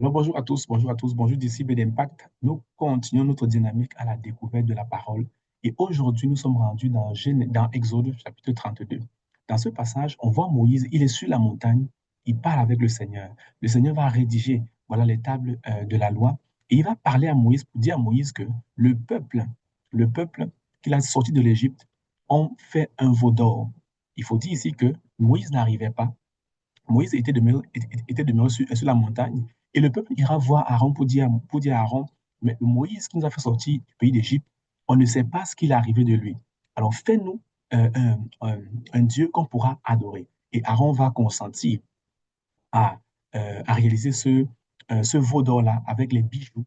Alors, bonjour à tous, bonjour disciples d'Impact. Nous continuons notre dynamique à la découverte de la parole. Et aujourd'hui, nous sommes rendus dans Exode chapitre 32. Dans ce passage, on voit Moïse, il est sur la montagne, il parle avec le Seigneur. Le Seigneur va rédiger, voilà, les tables de la loi. Et il va parler à Moïse pour dire à Moïse que le peuple qu'il a sorti de l'Égypte, ont fait un veau d'or. Il faut dire ici que Moïse n'arrivait pas. Moïse était demeuré sur la montagne et le peuple ira voir Aaron pour dire à Aaron, mais le Moïse qui nous a fait sortir du pays d'Égypte, on ne sait pas ce qu'il est arrivé de lui. Alors fais-nous un Dieu qu'on pourra adorer. Et Aaron va consentir à, à réaliser ce veau d'or-là avec les bijoux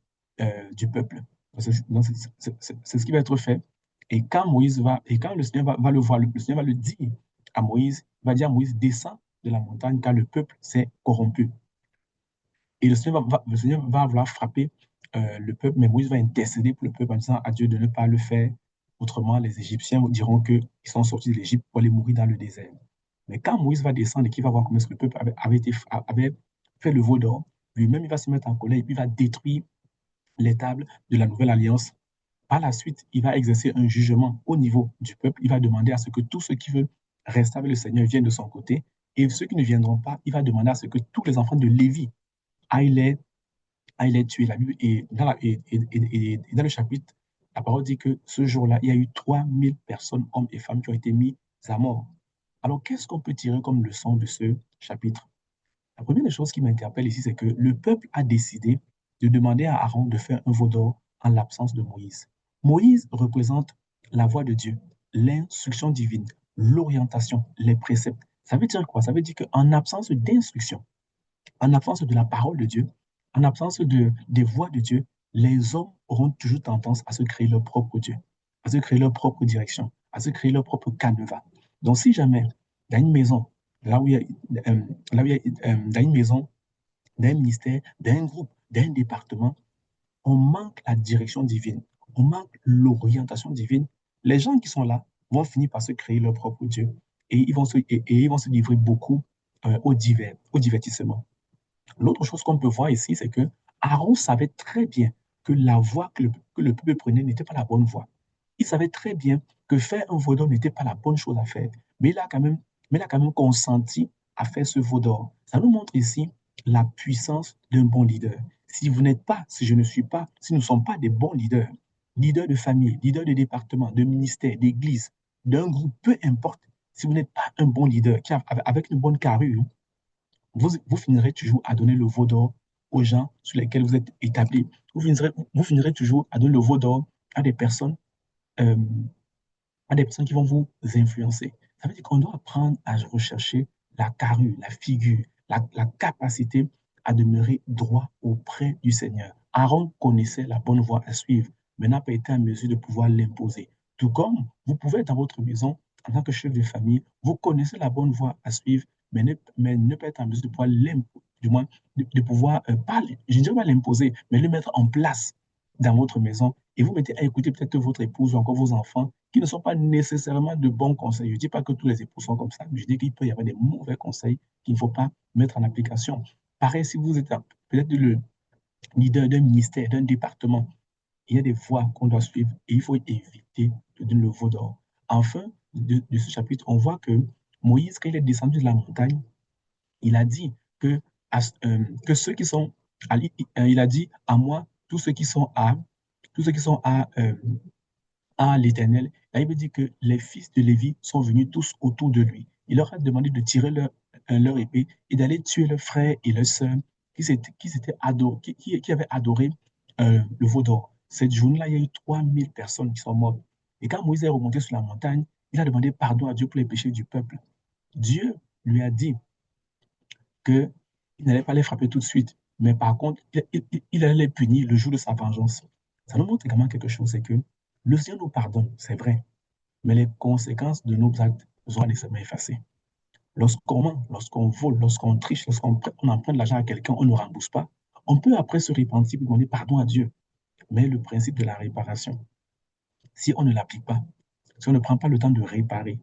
du peuple. C'est ce qui va être fait. Et quand le Seigneur va le voir, le Seigneur va le dire à Moïse, va dire à Moïse, descends de la montagne car le peuple s'est corrompu. Et le Seigneur va vouloir frapper le peuple, mais Moïse va intercéder pour le peuple en disant à Dieu de ne pas le faire. Autrement, les Égyptiens diront qu'ils sont sortis de l'Égypte pour aller mourir dans le désert. Mais quand Moïse va descendre et qu'il va voir comment est-ce que le peuple avait fait le veau d'or, lui-même, il va se mettre en colère et puis il va détruire les tables de la nouvelle alliance. Par la suite, il va exercer un jugement au niveau du peuple. Il va demander à ce que tous ceux qui veulent rester avec le Seigneur viennent de son côté. Et ceux qui ne viendront pas, il va demander à ce que tous les enfants de Lévi aillent les tuer. La Bible, et dans le chapitre, la parole dit que ce jour-là, il y a eu 3000 personnes, hommes et femmes, qui ont été mis à mort. Alors, qu'est-ce qu'on peut tirer comme leçon de ce chapitre? La première des choses qui m'interpelle ici, c'est que le peuple a décidé de demander à Aaron de faire un veau d'or en l'absence de Moïse. Moïse représente la voix de Dieu, l'instruction divine, l'orientation, les préceptes. Ça veut dire quoi? Ça veut dire qu'en absence d'instruction, en absence de la parole de Dieu, en absence des voix de Dieu, les hommes auront toujours tendance à se créer leur propre Dieu, à se créer leur propre direction, à se créer leur propre canevas. Donc, si jamais dans une maison, là où il y a, là où il y a dans une maison, dans un ministère, dans un groupe, dans un département, on manque la direction divine, on manque l'orientation divine, les gens qui sont là vont finir par se créer leur propre Dieu et ils vont se livrer beaucoup au divertissement. L'autre chose qu'on peut voir ici, c'est que Aaron savait très bien que la voie que le peuple prenait n'était pas la bonne voie. Il savait très bien que faire un veau d'or n'était pas la bonne chose à faire, mais il a quand même consenti à faire ce veau d'or. Ça nous montre ici la puissance d'un bon leader. Si vous n'êtes pas, si je ne suis pas, si nous ne sommes pas des bons leaders, leaders de famille, leaders de département, de ministère, d'église, d'un groupe, peu importe, si vous n'êtes pas un bon leader avec une bonne carrure, vous finirez toujours à donner le veau d'or aux gens sur lesquels vous êtes établis. Vous finirez toujours à donner le veau d'or à des personnes, euh, à des personnes qui vont vous influencer. Ça veut dire qu'on doit apprendre à rechercher la carrure, la figure, la capacité à demeurer droit auprès du Seigneur. Aaron connaissait la bonne voie à suivre, mais n'a pas été en mesure de pouvoir l'imposer. Tout comme vous pouvez être dans votre maison, en tant que chef de famille, vous connaissez la bonne voie à suivre, mais ne pas être en mesure de pouvoir l'imposer, du moins de pouvoir, pas, je ne dirais pas l'imposer, mais le mettre en place dans votre maison. Et vous mettez à écouter peut-être votre épouse ou encore vos enfants qui ne sont pas nécessairement de bons conseils. Je ne dis pas que tous les époux sont comme ça, mais je dis qu'il peut y avoir des mauvais conseils qu'il ne faut pas mettre en application. Pareil, si vous êtes peut-être le leader d'un ministère, d'un département, il y a des voies qu'on doit suivre et il faut éviter de donner le veau d'or. Enfin, de ce chapitre, on voit que Moïse, quand il est descendu de la montagne, il a dit que ceux qui sont, il a dit à moi, tous ceux qui sont à l'Éternel, la Bible dit que les fils de Lévi sont venus tous autour de lui. Il leur a demandé de tirer leur épée et d'aller tuer leurs frères et leurs sœurs qui avaient adoré le veau d'or. Cette journée-là, il y a eu 3000 personnes qui sont mortes. Et quand Moïse est remonté sur la montagne, il a demandé pardon à Dieu pour les péchés du peuple. Dieu lui a dit qu'il n'allait pas les frapper tout de suite, mais par contre, il allait les punir le jour de sa vengeance. Ça nous montre également quelque chose, c'est que le Seigneur nous pardonne, c'est vrai, mais les conséquences de nos actes sont nécessairement effacées. Lorsqu'on ment, lorsqu'on vole, lorsqu'on triche, lorsqu'on emprunte de l'argent à quelqu'un, on ne rembourse pas, on peut après se repentir et demander pardon à Dieu. Mais le principe de la réparation, si on ne l'applique pas, si on ne prend pas le temps de réparer,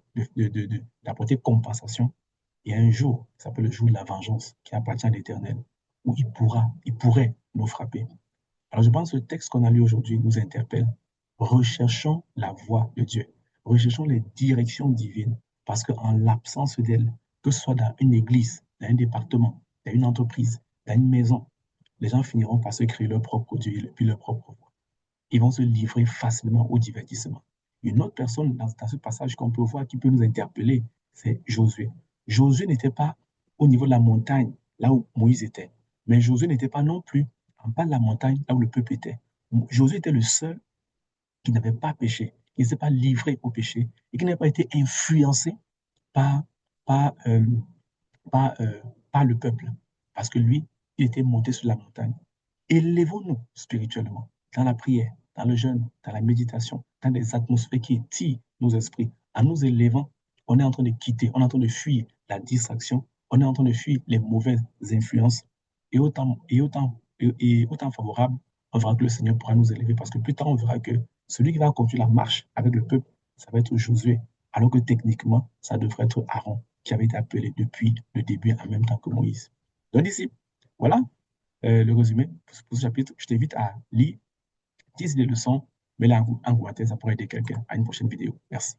d'apporter compensation, il y a un jour, ça s'appelle le jour de la vengeance, qui appartient à l'Éternel. où il pourrait nous frapper. Alors, je pense que le texte qu'on a lu aujourd'hui nous interpelle. Recherchons la voie de Dieu. Recherchons les directions divines. Parce qu'en l'absence d'elles, que ce soit dans une église, dans un département, dans une entreprise, dans une maison, les gens finiront par se créer leur propre Dieu et puis leur propre voie. Ils vont se livrer facilement au divertissement. Une autre personne dans ce passage qu'on peut voir qui peut nous interpeller, c'est Josué. Josué n'était pas au niveau de la montagne, là où Moïse était. Mais Josué n'était pas non plus en bas de la montagne, là où le peuple était. Josué était le seul qui n'avait pas péché, qui ne s'est pas livré au péché et qui n'a pas été influencé par, par, euh, par, euh, par le peuple. Parce que lui, il était monté sur la montagne. Élevons-nous spirituellement dans la prière, dans le jeûne, dans la méditation, dans des atmosphères qui étirent nos esprits. En nous élevant, on est en train de quitter, on est en train de fuir la distraction, on est en train de fuir les mauvaises influences. Et autant favorable, on verra que le Seigneur pourra nous élever parce que plus tard, on verra que celui qui va continuer la marche avec le peuple, ça va être Josué, alors que techniquement, ça devrait être Aaron qui avait été appelé depuis le début en même temps que Moïse. Donc ici, voilà le résumé pour ce chapitre. Je t'invite à lire, utiliser les leçons, mais là en commentaire, ça pourrait aider quelqu'un. À une prochaine vidéo. Merci.